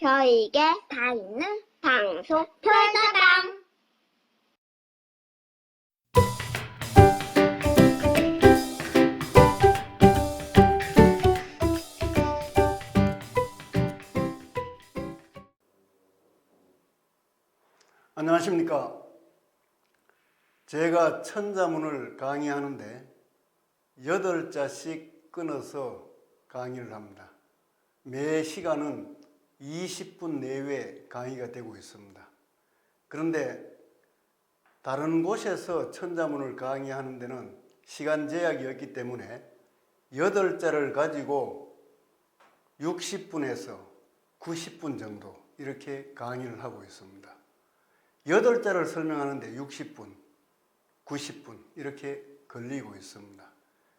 저에게 다 있는 방송 별다방. 안녕하십니까. 제가 천자문을 강의하는데 8자씩 끊어서 강의를 합니다. 매 시간은 20분 내외 강의가 되고 있습니다. 그런데 다른 곳에서 천자문을 강의하는 데는 시간 제약이 없기 때문에 8자를 가지고 60분에서 90분 정도 이렇게 강의를 하고 있습니다. 8자를 설명하는데 60분, 90분 이렇게 걸리고 있습니다.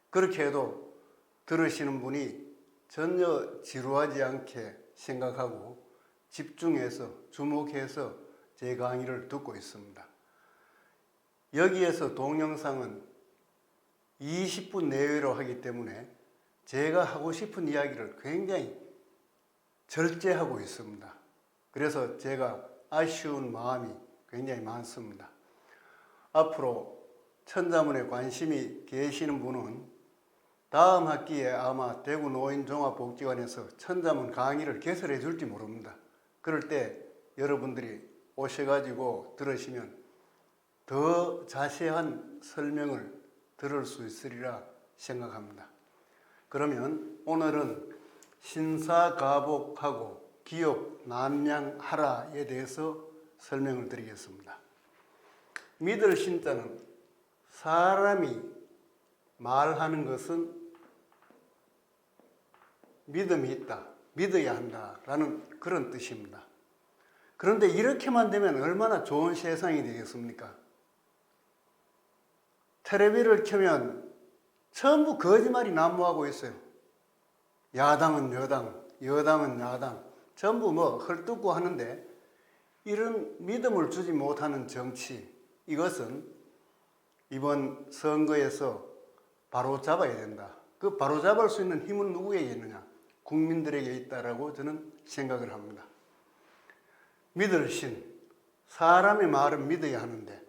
그렇게 해도 들으시는 분이 전혀 지루하지 않게 생각하고 집중해서 주목해서 제 강의를 듣고 있습니다. 여기에서 동영상은 20분 내외로 하기 때문에 제가 하고 싶은 이야기를 굉장히 절제하고 있습니다. 그래서 제가 아쉬운 마음이 굉장히 많습니다. 앞으로 천자문에 관심이 계시는 분은 다음 학기에 아마 대구 노인종합복지관에서 천자문 강의를 개설해 줄지 모릅니다. 그럴 때 여러분들이 오셔가지고 들으시면 더 자세한 설명을 들을 수 있으리라 생각합니다. 그러면 오늘은 신사가복하고 기업 남양하라에 대해서 설명을 드리겠습니다. 믿을 신자는 사람이 말하는 것은 믿음이 있다, 믿어야 한다라는 그런 뜻입니다. 그런데 이렇게만 되면 얼마나 좋은 세상이 되겠습니까? 텔레비를 켜면 전부 거짓말이 난무하고 있어요. 야당은 여당, 여당은 야당, 전부 헐뜯고 하는데 이런 믿음을 주지 못하는 정치, 이것은 이번 선거에서 바로잡아야 된다. 그 바로잡을 수 있는 힘은 누구에게 있느냐? 국민들에게 있다라고 저는 생각을 합니다. 믿을 신, 사람의 말은 믿어야 하는데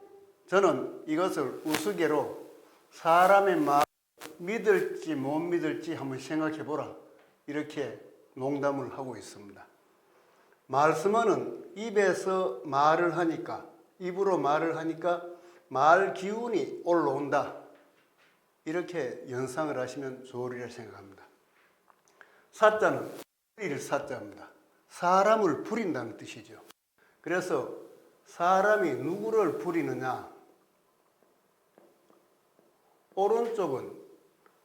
저는 이것을 우스개로 사람의 말 믿을지 못 믿을지 한번 생각해 보라, 이렇게 농담을 하고 있습니다. 말씀은 입에서 말을 하니까, 입으로 말을 하니까 말 기운이 올라온다, 이렇게 연상을 하시면 좋으리라 생각합니다. 사자는 부릴 사자입니다. 사람을 부린다는 뜻이죠. 그래서 사람이 누구를 부리느냐? 오른쪽은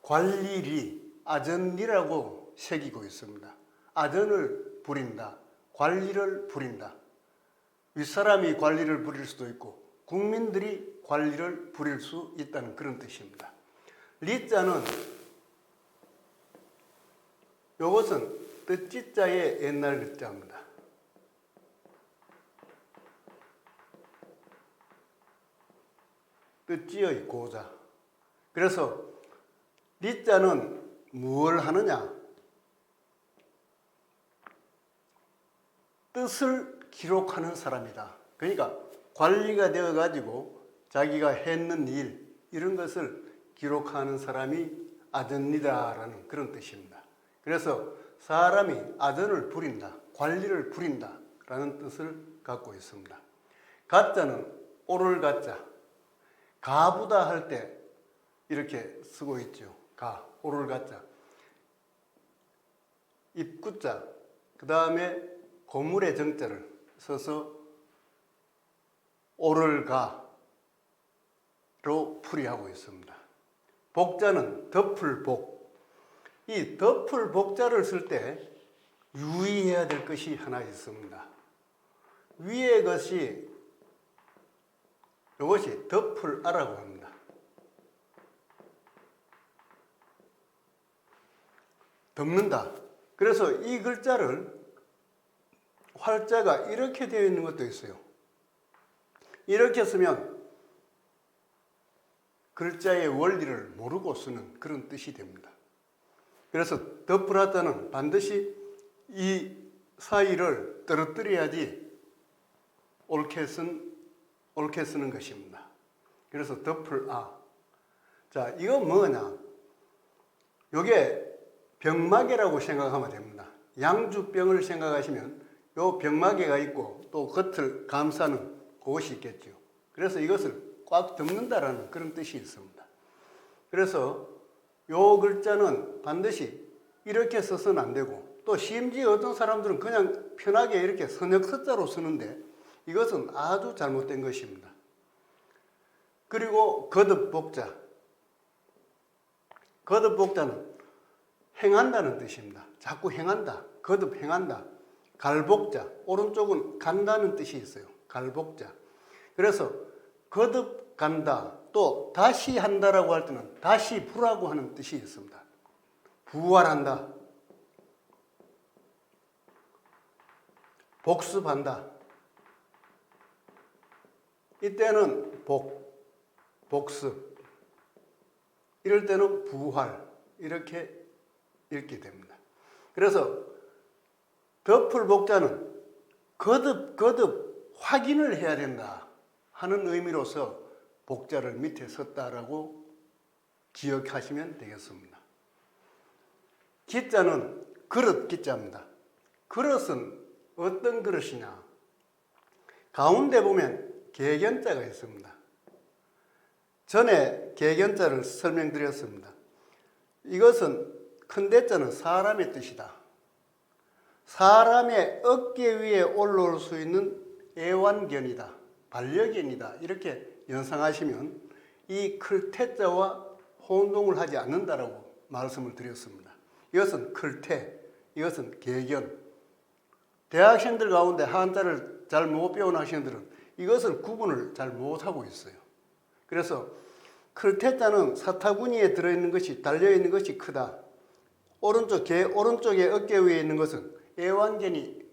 관리리, 아전리라고 새기고 있습니다. 아전을 부린다, 관리를 부린다. 윗사람이 관리를 부릴 수도 있고 국민들이 관리를 부릴 수 있다는 그런 뜻입니다. 리자는 이것은 뜻지자의 옛날 글자입니다. 뜻지의 고자. 그래서 리자는 무엇을 하느냐? 뜻을 기록하는 사람이다. 그러니까 관리가 되어가지고 자기가 했는 일, 이런 것을 기록하는 사람이 아전리다라는 그런 뜻입니다. 그래서 사람이 아전을 부린다, 관리를 부린다 라는 뜻을 갖고 있습니다. 가자는 오를 가자, 가부다 할 때 이렇게 쓰고 있죠. 가, 오를 가자. 입구자, 그 다음에 고물의 정자를 써서 오를 가로 풀이하고 있습니다. 복자는 덮을 복. 이 덮을 복자를 쓸 때 유의해야 될 것이 하나 있습니다. 위의 것이, 이것이 덮을 아라고 합니다. 덮는다. 그래서 이 글자를 활자가 이렇게 되어 있는 것도 있어요. 이렇게 쓰면 글자의 원리를 모르고 쓰는 그런 뜻이 됩니다. 그래서 덮을 하자는 반드시 이 사이를 떨어뜨려야지 옳게 쓰는 것입니다. 그래서 덮을 아. 자, 이건 뭐냐? 요게 병마개라고 생각하면 됩니다. 양주병을 생각하시면 요 병마개가 있고 또 겉을 감싸는 그것이 있겠죠. 그래서 이것을 꽉 덮는다라는 그런 뜻이 있습니다. 그래서 요 글자는 반드시 이렇게 써서는 안 되고, 또 심지어 어떤 사람들은 그냥 편하게 이렇게 선역서자로 쓰는데 이것은 아주 잘못된 것입니다. 그리고 거듭복자. 거듭복자는 행한다는 뜻입니다. 자꾸 행한다. 거듭 행한다. 갈복자. 오른쪽은 간다는 뜻이 있어요. 갈복자. 그래서 거듭 간다. 또 다시 한다라고 할 때는 다시 부라고 하는 뜻이 있습니다. 부활한다. 복습한다. 이때는 복습. 이럴 때는 부활. 이렇게 읽게 됩니다. 그래서 덮을 복자는 거듭 확인을 해야 된다 하는 의미로서 복자를 밑에 썼다라고 기억하시면 되겠습니다. 기자는 그릇 기자입니다. 그릇은 어떤 그릇이냐? 가운데 보면 개견자가 있습니다. 전에 개견자를 설명드렸습니다. 이것은 큰 대자는 사람의 뜻이다. 사람의 어깨 위에 올라올 수 있는 애완견이다. 반려견이다. 이렇게 연상하시면 이 클태자와 혼동을 하지 않는다라고 말씀을 드렸습니다. 이것은 클태, 이것은 개견. 대학생들 가운데 한자를 잘 못 배운 학생들은 이것을 구분을 잘 못하고 있어요. 그래서 클태자는 사타구니에 들어있는 것이, 달려있는 것이 크다. 오른쪽에 어깨 위에 있는 것은 애완견이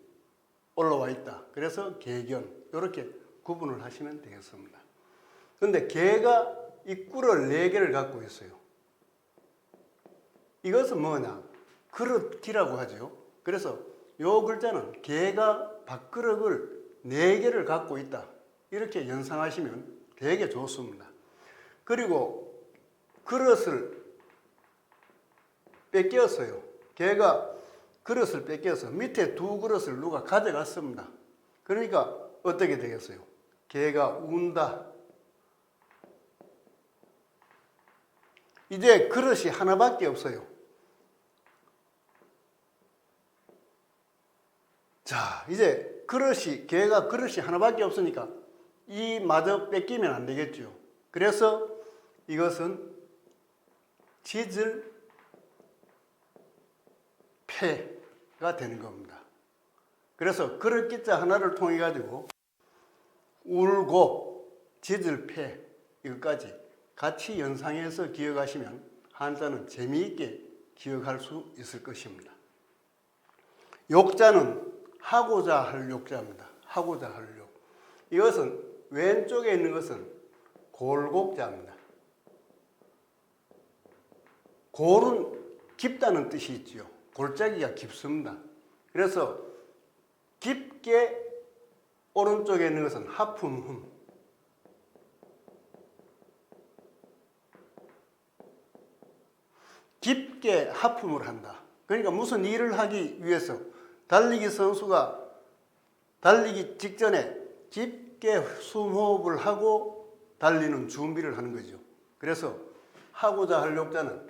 올라와 있다. 그래서 개견. 이렇게 구분을 하시면 되겠습니다. 그런데 개가 입구를 4개를 갖고 있어요. 이것은 뭐냐? 그릇기라고 하죠. 그래서 이 글자는 개가 밥그릇을 4개를 갖고 있다. 이렇게 연상하시면 되게 좋습니다. 그리고 그릇을 뺏겼어요. 개가 그릇을 뺏겨서 밑에 2 그릇을 누가 가져갔습니다. 그러니까 어떻게 되겠어요? 개가 운다. 이제 그릇이 하나밖에 없어요. 자, 이제 개가 그릇이 하나밖에 없으니까 이 마저 뺏기면 안 되겠죠. 그래서 이것은 짖을 패가 되는 겁니다. 그래서 그릇 기자 하나를 통해 가지고 울고 짖을 패 이것까지 같이 연상해서 기억하시면 한자는 재미있게 기억할 수 있을 것입니다. 욕자는 하고자 할 욕자입니다. 하고자 할 욕. 이것은 왼쪽에 있는 것은 골곡자입니다. 골은 깊다는 뜻이 있지요. 골짜기가 깊습니다. 그래서 깊게 오른쪽에 있는 것은 하품흠. 깊게 하품을 한다. 그러니까 무슨 일을 하기 위해서 달리기 선수가 달리기 직전에 깊게 숨호흡을 하고 달리는 준비를 하는 거죠. 그래서 하고자 할 욕자는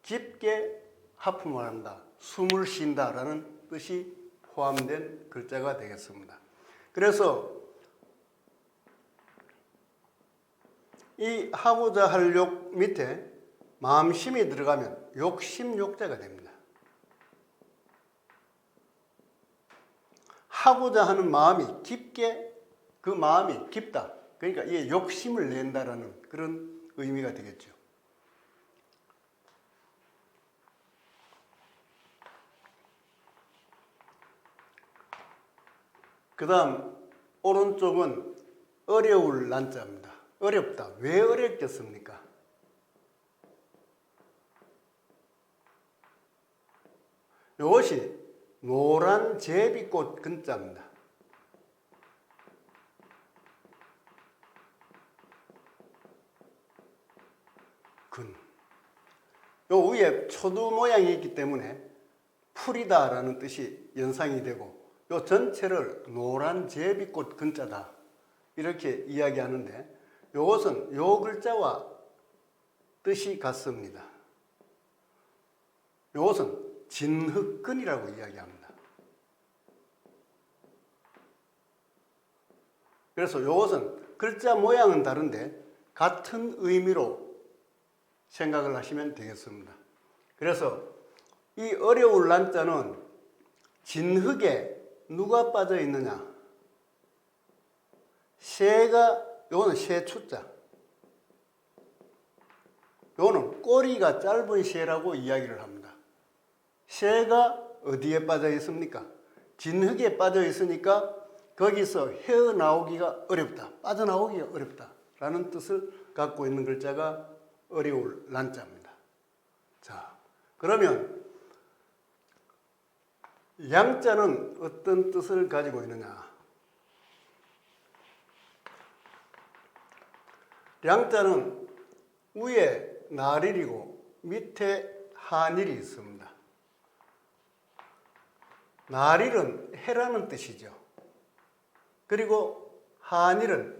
깊게 하품을 한다. 숨을 쉰다라는 뜻이 포함된 글자가 되겠습니다. 그래서 이 하고자 할 욕 밑에 마음심이 들어가면 욕심욕자가 됩니다. 하고자 하는 마음이 깊게, 그 마음이 깊다. 그러니까 이게 욕심을 낸다라는 그런 의미가 되겠죠. 그 다음 오른쪽은 어려울 난자입니다. 어렵다. 왜 어렵겠습니까? 이것이 노란 제비꽃 근자입니다. 근. 요 위에 초두 모양이 있기 때문에 풀이다라는 뜻이 연상이 되고 요 전체를 노란 제비꽃 근자다 이렇게 이야기하는데 요것은 요 글자와 뜻이 같습니다. 요것은 진흙근이라고 이야기합니다. 그래서 요것은 글자 모양은 다른데 같은 의미로 생각을 하시면 되겠습니다. 그래서 이 어려울 난자는 진흙에 누가 빠져 있느냐? 새가, 요거는 새추자. 요거는 꼬리가 짧은 새라고 이야기를 합니다. 새가 어디에 빠져 있습니까? 진흙에 빠져 있으니까 거기서 헤어나오기가 어렵다. 빠져나오기가 어렵다. 라는 뜻을 갖고 있는 글자가 어려울 난자입니다. 자, 그러면 양자는 어떤 뜻을 가지고 있느냐? 양자는 위에 나릴이고 밑에 한일이 있습니다. 나릴은 해라는 뜻이죠. 그리고 한일은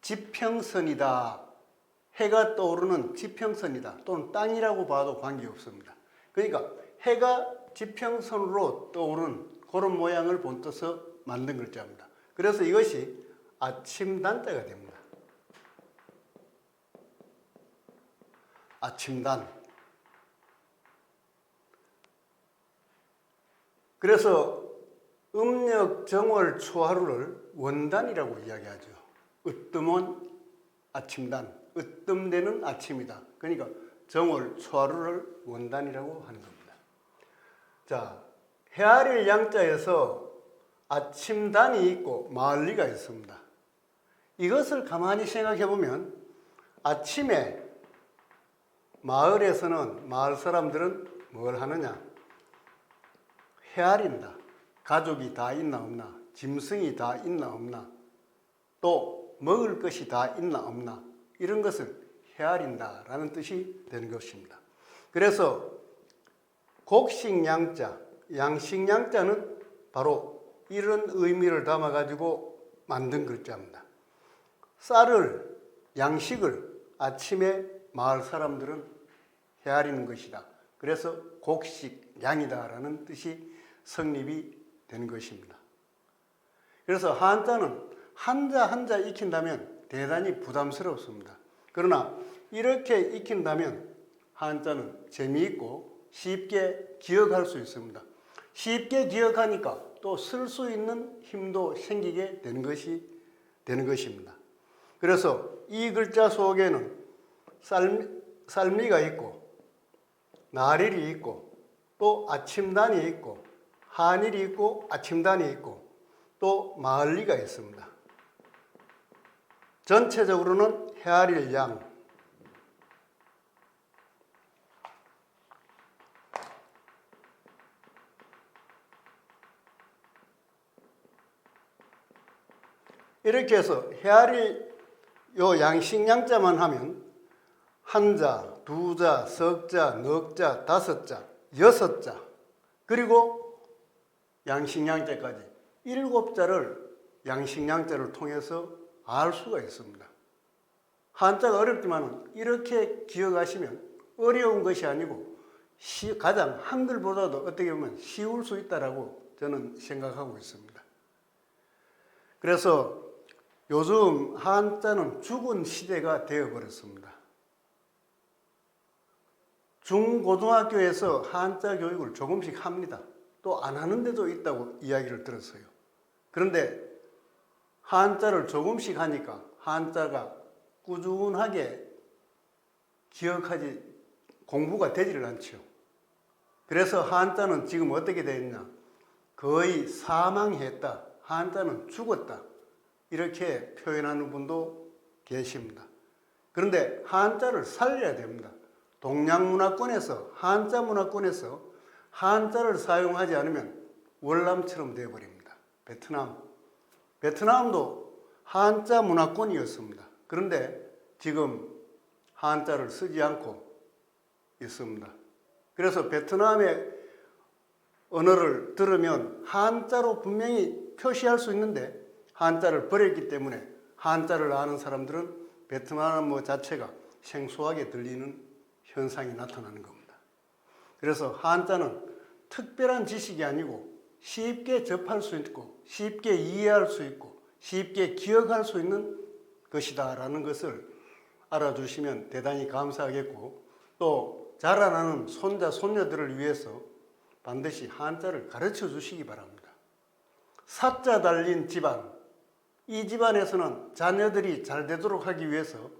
지평선이다. 해가 떠오르는 지평선이다. 또는 땅이라고 봐도 관계없습니다. 그러니까 해가 지평선으로 떠오르는 그런 모양을 본떠서 만든 글자입니다. 그래서 이것이 아침단자가 됩니다. 아침단. 그래서 음력 정월 초하루를 원단이라고 이야기하죠. 으뜸은 아침단, 으뜸되는 아침이다. 그러니까 정월 초하루를 원단이라고 하는 겁니다. 자, 헤아릴 양자에서 아침단이 있고 마을리가 있습니다. 이것을 가만히 생각해 보면 아침에 마을에서는 마을 사람들은 뭘 하느냐? 헤아린다. 가족이 다 있나 없나? 짐승이 다 있나 없나? 또 먹을 것이 다 있나 없나? 이런 것을 헤아린다라는 뜻이 되는 것입니다. 그래서 곡식양자, 양식양자는 바로 이런 의미를 담아가지고 만든 글자입니다. 쌀을, 양식을 아침에 마을 사람들은 헤아리는 것이다. 그래서 곡식양이다라는 뜻이 성립이 되는 것입니다. 그래서 한자는 한자 한자 익힌다면 대단히 부담스럽습니다. 그러나 이렇게 익힌다면 한자는 재미있고 쉽게 기억할 수 있습니다. 쉽게 기억하니까 또 쓸 수 있는 힘도 생기게 되는 것입니다. 그래서 이 글자 속에는 쌀미가 있고 나릴이 있고 또 아침단이 있고 한일이 있고 아침단이 있고 또 마을리가 있습니다. 전체적으로는 헤아릴 양, 이렇게 해서 헤아릴 요 양식양자만 하면 한자, 두자, 석자, 넉자, 다섯자, 여섯자 그리고 양식양자까지 7자를 양식양자를 통해서 알 수가 있습니다. 한자가 어렵지만 이렇게 기억하시면 어려운 것이 아니고 가장 한글보다도 어떻게 보면 쉬울 수 있다라고 저는 생각하고 있습니다. 그래서 요즘 한자는 죽은 시대가 되어버렸습니다. 중고등학교에서 한자 교육을 조금씩 합니다. 또 안 하는 데도 있다고 이야기를 들었어요. 그런데 한자를 조금씩 하니까 한자가 꾸준하게 기억하지 공부가 되지를 않죠. 그래서 한자는 지금 어떻게 되어 있냐? 거의 사망했다. 한자는 죽었다. 이렇게 표현하는 분도 계십니다. 그런데 한자를 살려야 됩니다. 동양 문화권에서 한자 문화권에서 한자를 사용하지 않으면 월남처럼 되어버립니다. 베트남도 한자 문화권이었습니다. 그런데 지금 한자를 쓰지 않고 있습니다. 그래서 베트남의 언어를 들으면 한자로 분명히 표시할 수 있는데 한자를 버렸기 때문에 한자를 아는 사람들은 베트남어 자체가 생소하게 들리는 현상이 나타나는 겁니다. 그래서 한자는 특별한 지식이 아니고 쉽게 접할 수 있고 쉽게 이해할 수 있고 쉽게 기억할 수 있는 것이다 라는 것을 알아주시면 대단히 감사하겠고, 또 자라나는 손자 손녀들을 위해서 반드시 한자를 가르쳐 주시기 바랍니다. 사자 달린 집안, 이 집안에서는 자녀들이 잘 되도록 하기 위해서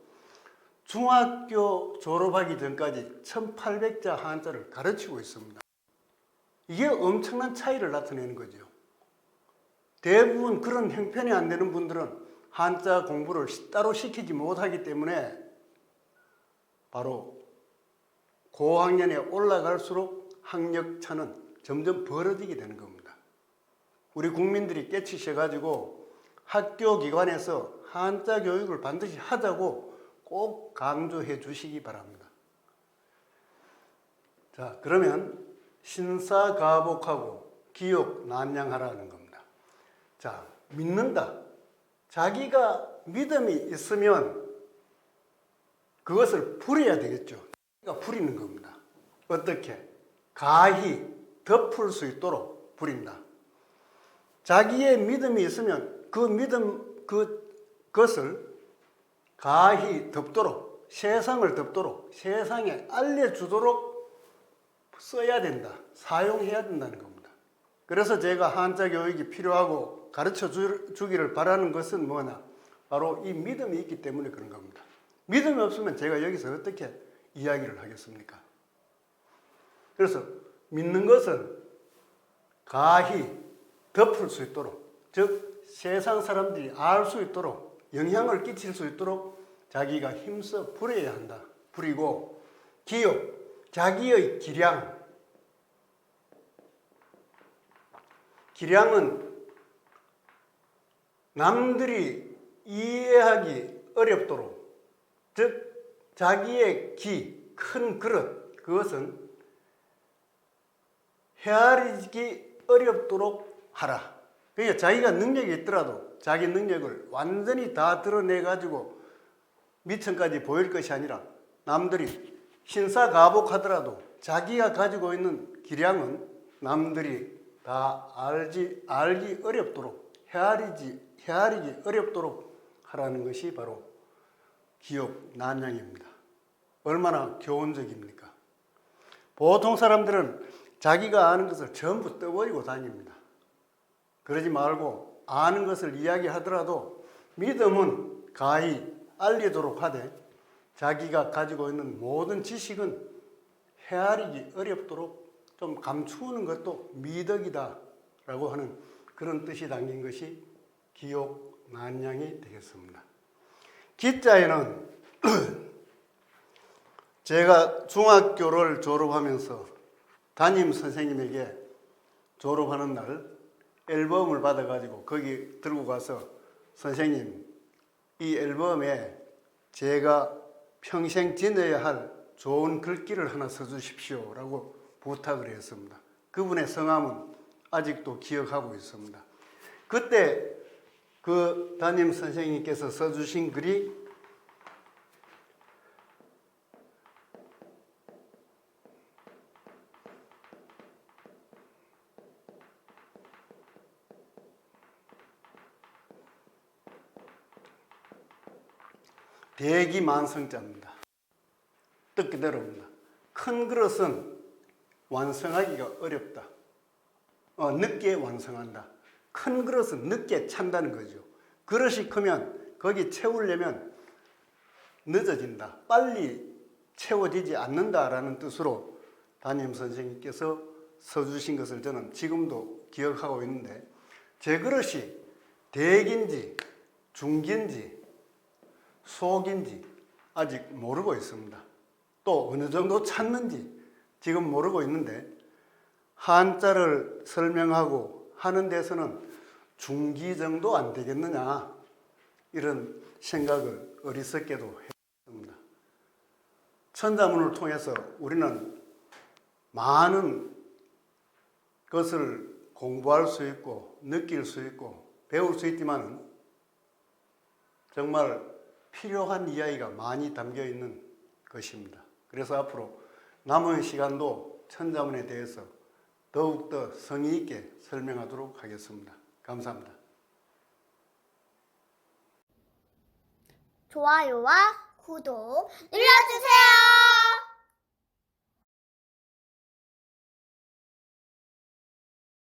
중학교 졸업하기 전까지 1800자 한자를 가르치고 있습니다. 이게 엄청난 차이를 나타내는 거죠. 대부분 그런 형편이 안 되는 분들은 한자 공부를 따로 시키지 못하기 때문에 바로 고학년에 올라갈수록 학력차는 점점 벌어지게 되는 겁니다. 우리 국민들이 깨치셔가지고 학교 기관에서 한자 교육을 반드시 하자고 꼭 강조해 주시기 바랍니다. 자, 그러면 신사가복하고 기욕난양하라는 겁니다. 자, 믿는다. 자기가 믿음이 있으면 그것을 부려야 되겠죠. 그러니까 부리는 겁니다. 어떻게? 가히 덮을 수 있도록 부린다. 자기의 믿음이 있으면 그 믿음 그것을 가히 덮도록, 세상을 덮도록, 세상에 알려주도록 써야 된다. 사용해야 된다는 겁니다. 그래서 제가 한자 교육이 필요하고 가르쳐 주기를 바라는 것은 뭐냐? 바로 이 믿음이 있기 때문에 그런 겁니다. 믿음이 없으면 제가 여기서 어떻게 이야기를 하겠습니까? 그래서 믿는 것은 가히 덮을 수 있도록, 즉 세상 사람들이 알 수 있도록, 영향을 끼칠 수 있도록 자기가 힘써 부려야 한다. 부리고 기욕, 자기의 기량. 기량은 남들이 이해하기 어렵도록, 즉 자기의 기, 큰 그릇, 그것은 헤아리기 어렵도록 하라. 그러니까 자기가 능력이 있더라도 자기 능력을 완전히 다 드러내가지고 미천까지 보일 것이 아니라 남들이 신사가복하더라도 자기가 가지고 있는 기량은 남들이 다 알기 어렵도록, 헤아리기 어렵도록 하라는 것이 바로 기욕난양입니다. 얼마나 교훈적입니까? 보통 사람들은 자기가 아는 것을 전부 떠버리고 다닙니다. 그러지 말고 아는 것을 이야기하더라도 믿음은 가히 알리도록 하되 자기가 가지고 있는 모든 지식은 헤아리기 어렵도록 좀 감추는 것도 미덕이다 라고 하는 그런 뜻이 담긴 것이 기욕난양이 되겠습니다. 기자에는 제가 중학교를 졸업하면서 담임 선생님에게 졸업하는 날 앨범을 받아가지고 거기 들고 가서 선생님, 이 앨범에 제가 평생 지내야 할 좋은 글귀를 하나 써주십시오 라고 부탁을 했습니다. 그분의 성함은 아직도 기억하고 있습니다. 그때 그 담임 선생님께서 써주신 글이 대기만성자입니다. 뜻그대로입니다. 큰 그릇은 완성하기가 어렵다. 늦게 완성한다. 큰 그릇은 늦게 찬다는 거죠. 그릇이 크면 거기 채우려면 늦어진다. 빨리 채워지지 않는다라는 뜻으로 담임 선생님께서 써주신 것을 저는 지금도 기억하고 있는데, 제 그릇이 대기인지 중기인지 속인지 아직 모르고 있습니다. 또 어느 정도 찼는지 지금 모르고 있는데 한자를 설명하고 하는 데서는 중기 정도 안 되겠느냐, 이런 생각을 어리석게도 했습니다. 천자문을 통해서 우리는 많은 것을 공부할 수 있고 느낄 수 있고 배울 수 있지만 정말 필요한 이야기가 많이 담겨 있는 것입니다. 그래서 앞으로 남은 시간도 천자문에 대해서 더욱더 성의 있게 설명하도록 하겠습니다. 감사합니다. 좋아요와 구독 눌러주세요.